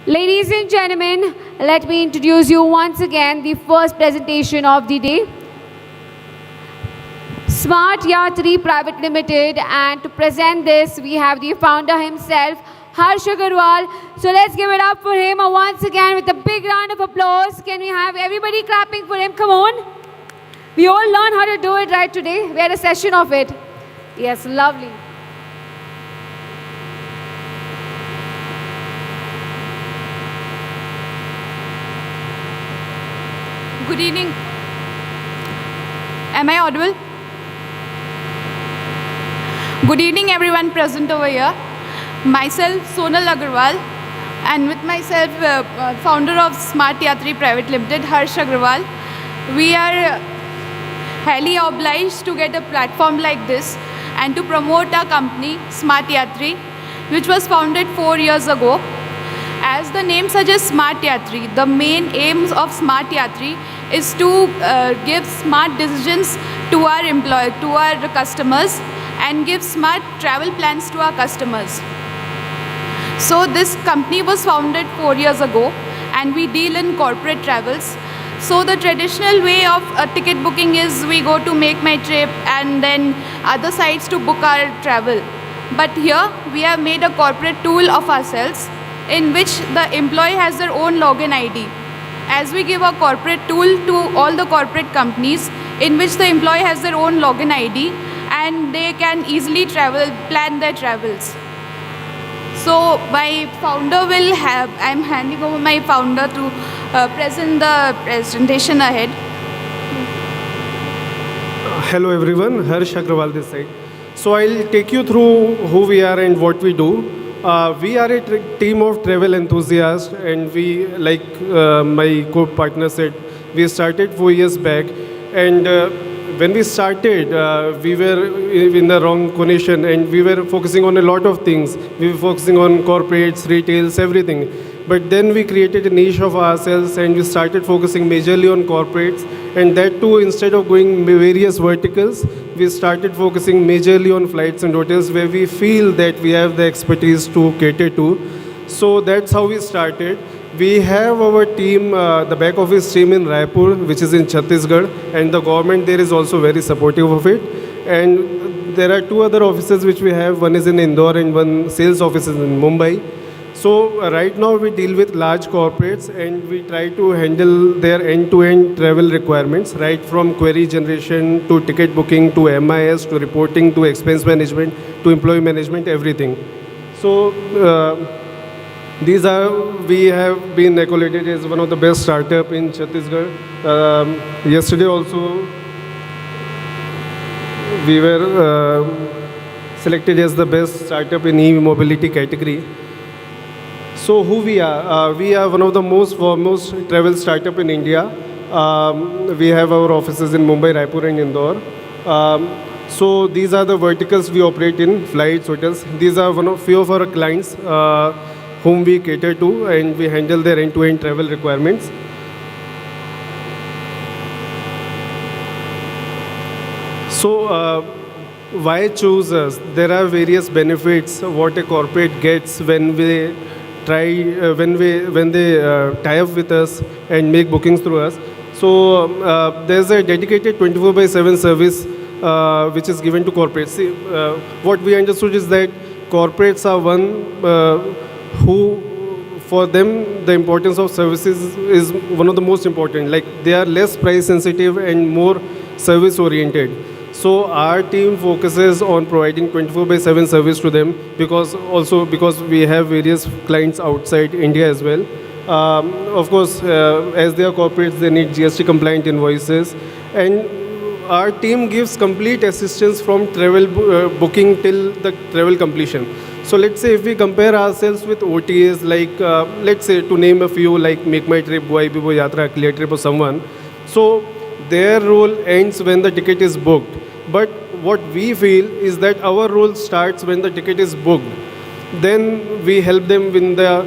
Ladies and gentlemen, let me introduce you once again the first presentation of the day. Smart Yatri Private Limited, and to present this we have the founder himself, Harsh Agarwal. So let's give it up for him once again with a big round of applause. Can we have everybody clapping for him? Come on. We all learn how to do it right today. We had a session of it. Yes, lovely. Good evening. Am I audible? Good evening everyone present over here. Myself Sonal Agarwal, and with myself founder of Smart Yatri Private Limited, Harsh Agarwal. We are highly obliged to get a platform like this and to promote our company Smart Yatri, which was founded 4 years ago. As the name suggests, Smart Yatri, the main aims of Smart Yatri is to give smart decisions to our customers, and give smart travel plans to our customers. So this company was founded 4 years ago, and we deal in corporate travels. So the traditional way of ticket booking is we go to Make My Trip and then other sites to book our travel. But here we have made a corporate tool of ourselves, in which the employee has their own login ID. As we give a corporate tool to all the corporate companies, in which the employee has their own login ID and they can easily plan their travels. So my founder will have, I'm handing over my founder to present the presentation ahead. Hello everyone, Harsh Agrawal this side. So I'll take you through who we are and what we do. We are a team of travel enthusiasts, and we, like my co-partner said, we started 4 years back. And when we started, we were in the wrong condition, and we were focusing on a lot of things. We were focusing on corporates, retails, everything. But then we created a niche of ourselves, and we started focusing majorly on corporates. And that too, instead of going various verticals, we started focusing majorly on flights and hotels, where we feel that we have the expertise to cater to. So that's how we started. We have our team, the back office team in Raipur, which is in Chhattisgarh, and the government there is also very supportive of it. And there are 2 other offices which we have. One is in Indore and one sales office is in Mumbai. So right now we deal with large corporates, and we try to handle their end-to-end travel requirements, right from query generation to ticket booking to MIS to reporting to expense management to employee management, everything. So we have been accoladed as one of the best startup in Chhattisgarh. Yesterday also we were selected as the best startup in e-mobility category. So who we are? We are one of the most foremost travel startup in India. We have our offices in Mumbai, Raipur and Indore. So these are the verticals we operate in: flights, hotels. These are few of our clients whom we cater to, and we handle their end-to-end travel requirements. So why choose us? There are various benefits what a corporate gets when they tie up with us and make bookings through us. So there's a dedicated 24/7 service which is given to corporates. See, what we understood is that corporates are one who, for them, the importance of services is one of the most important. Like, they are less price sensitive and more service oriented. So our team focuses on providing 24/7 service to them, because we have various clients outside India as well. Of course, as they are corporates, they need GST compliant invoices, and our team gives complete assistance from travel booking till the travel completion. So let's say if we compare ourselves with OTAs, like let's say, to name a few, like Make My Trip, Goibibo Yatra, Clear Trip or someone. So their role ends when the ticket is booked. But what we feel is that our role starts when the ticket is booked. Then we help them with the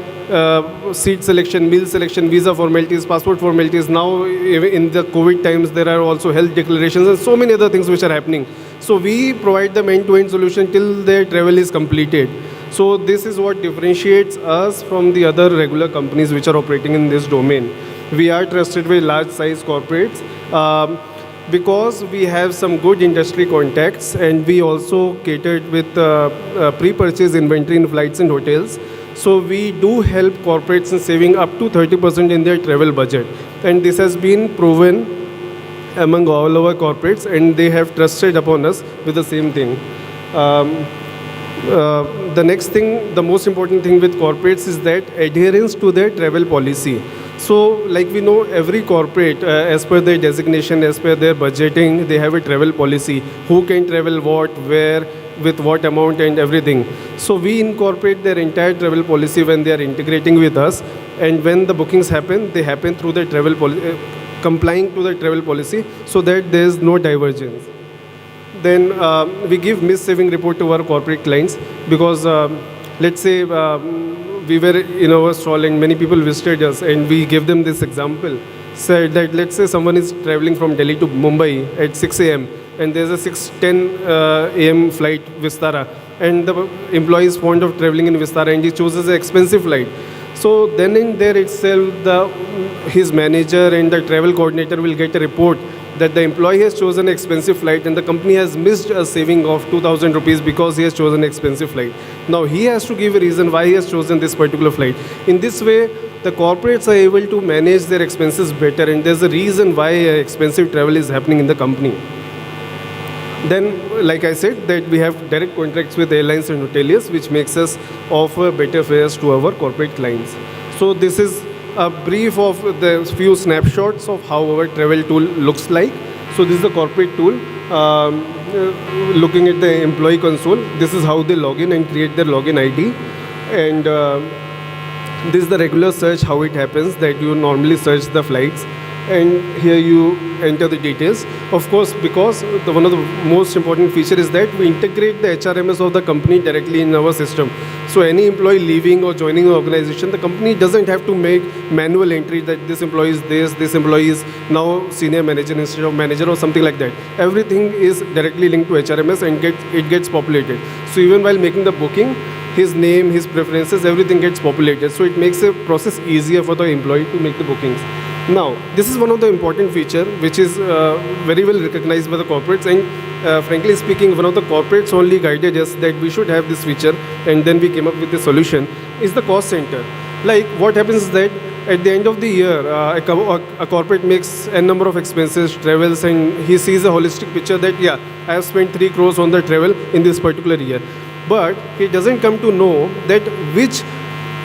seat selection, meal selection, visa formalities, passport formalities. Now in the COVID times, there are also health declarations and so many other things which are happening. So we provide them end-to-end solution till their travel is completed. So this is what differentiates us from the other regular companies which are operating in this domain. We are trusted by large size corporates because we have some good industry contacts, and we also catered with pre-purchase inventory in flights and hotels. So we do help corporates in saving up to 30% in their travel budget. And this has been proven among all our corporates, and they have trusted upon us with the same thing. The next thing, the most important thing with corporates is that adherence to their travel policy. So like we know, every corporate, as per their designation, as per their budgeting, they have a travel policy. Who can travel what, where, with what amount and everything. So we incorporate their entire travel policy when they are integrating with us, and when the bookings happen, they happen through the travel policy, complying to the travel policy, so that there is no divergence. Then we give missed saving report to our corporate clients, because let's say we were in our stall and many people visited us, and we give them this example. Said that let's say someone is traveling from Delhi to Mumbai at 6 a.m. and there's a 6:10 a.m. flight Vistara, and the employee is fond of traveling in Vistara and he chooses an expensive flight. So then in there itself, his manager and the travel coordinator will get a report that the employee has chosen an expensive flight and the company has missed a saving of 2,000 rupees because he has chosen an expensive flight. Now he has to give a reason why he has chosen this particular flight. In this way, the corporates are able to manage their expenses better, and there's a reason why expensive travel is happening in the company. Then, like I said, that we have direct contracts with airlines and hoteliers, which makes us offer better fares to our corporate clients. So this is a brief of the few snapshots of how our travel tool looks like. So this is the corporate tool. Looking at the employee console, this is how they log in and create their login ID. And this is the regular search, how it happens, that you normally search the flights. And here you enter the details. Of course, because one of the most important feature is that we integrate the HRMS of the company directly in our system. So any employee leaving or joining the organization, the company doesn't have to make manual entry that this employee is this employee is now senior manager instead of manager or something like that. Everything is directly linked to HRMS and it gets populated. So even while making the booking, his name, his preferences, everything gets populated. So it makes the process easier for the employee to make the bookings. Now, this is one of the important feature which is very well recognized by the corporates, and frankly speaking, one of the corporates only guided us that we should have this feature, and then we came up with the solution, is the cost center. Like what happens is that at the end of the year, a corporate makes a number of expenses, travels, and he sees a holistic picture that, yeah, I have spent 3 crores on the travel in this particular year. But he doesn't come to know that which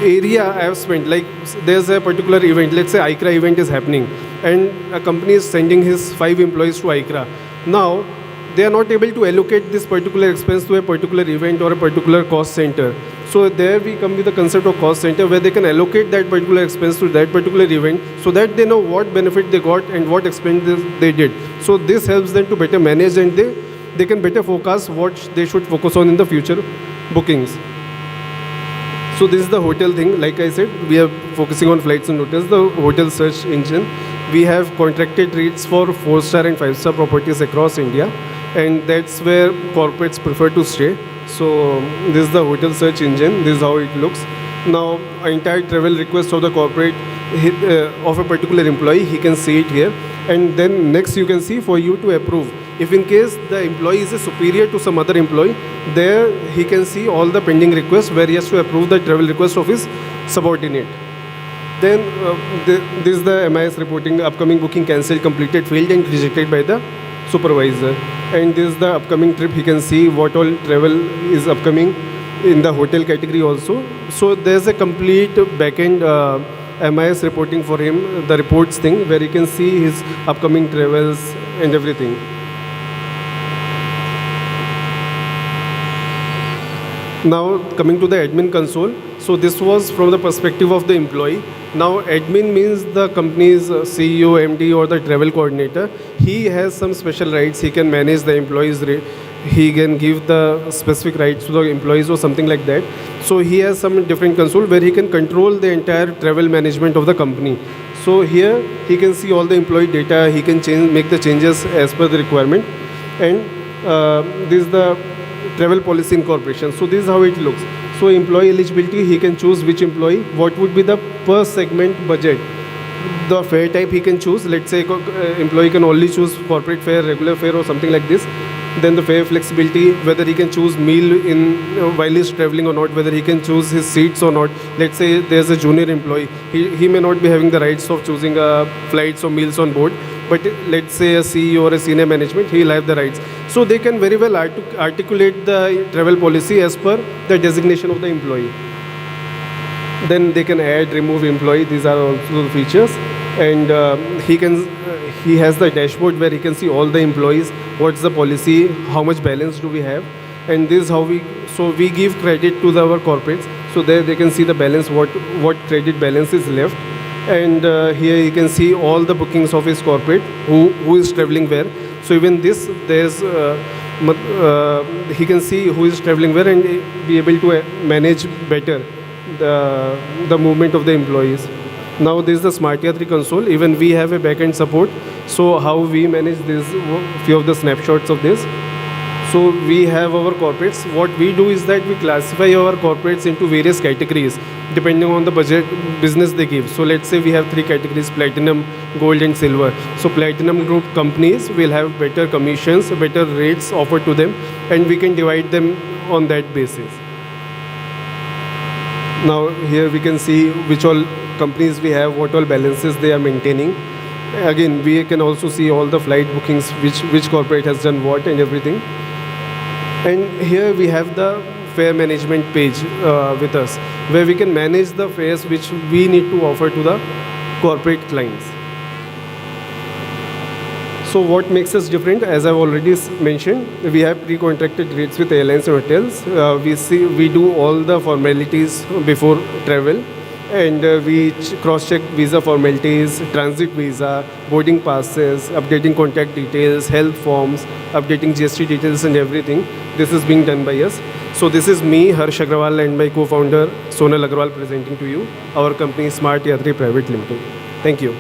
area I have spent. Like there's a particular event, let's say aicra event is happening, and a company is sending his 5 employees to aicra. Now they are not able to allocate this particular expense to a particular event or a particular cost center. So there we come with the concept of cost center, where they can allocate that particular expense to that particular event, so that they know what benefit they got and what expense they did. So this helps them to better manage, and they can better forecast what they should focus on in the future bookings. So this is the hotel thing. Like I said, we are focusing on flights and hotels, the hotel search engine. We have contracted rates for 4-star and 5-star properties across India, and that's where corporates prefer to stay. So this is the hotel search engine. This is how it looks. Now, entire travel request of the corporate of a particular employee, he can see it here. And then next you can see for you to approve. If in case the employee is a superior to some other employee, there he can see all the pending requests where he has to approve the travel request of his subordinate. Then this is the MIS reporting, upcoming booking cancelled, completed, failed and rejected by the supervisor. And this is the upcoming trip. He can see what all travel is upcoming in the hotel category also. So there's a complete backend MIS reporting for him, the reports thing, where he can see his upcoming travels and everything. Now coming to the admin console. So this was from the perspective of the employee. Now admin means the company's CEO, MD or the travel coordinator. He has some special rights. He can manage the employees' rate. He can give the specific rights to the employees or something like that. So he has some different console where he can control the entire travel management of the company. So here he can see all the employee data. He can make the changes as per the requirement. And this is the travel policy incorporation. So this is how it looks. So employee eligibility, he can choose which employee, what would be the per segment budget. The fare type he can choose. Let's say employee can only choose corporate fare, regular fare or something like this. Then the fare flexibility, whether he can choose meal in while he's traveling or not, whether he can choose his seats or not. Let's say there's a junior employee, he may not be having the rights of choosing flights or meals on board, but let's say a CEO or a senior management, he'll have the rights. So they can very well articulate the travel policy as per the designation of the employee. Then they can add, remove employee. These are also the features. And he has the dashboard where he can see all the employees, what's the policy, how much balance do we have. And this is how we give credit to our corporates. So there they can see the balance, what credit balance is left. And here you can see all the bookings of his corporate, who is traveling where. So even this, there's he can see who is traveling where and be able to manage better the movement of the employees. Now this is the Smart Yatri console. Even we have a backend support. So how we manage this, few of the snapshots of this. So we have our corporates. What we do is that we classify our corporates into various categories depending on the budget business they give. So let's say we have 3 categories: platinum, gold and silver. So platinum group companies will have better commissions, better rates offered to them, and we can divide them on that basis. Now here we can see which all companies we have, what all balances they are maintaining. Again, we can also see all the flight bookings, which corporate has done what and everything. And here we have the fare management page with us, where we can manage the fares which we need to offer to the corporate clients. So what makes us different? As I've already mentioned, we have pre-contracted rates with airlines and hotels. We do all the formalities before travel, and we cross-check visa formalities, transit visa, boarding passes, updating contact details, health forms, updating GST details and everything. This is being done by us. So this is me, Harsh Agarwal, and my co-founder Sonal Agarwal presenting to you our company Smart Yatri Private Limited. Thank you.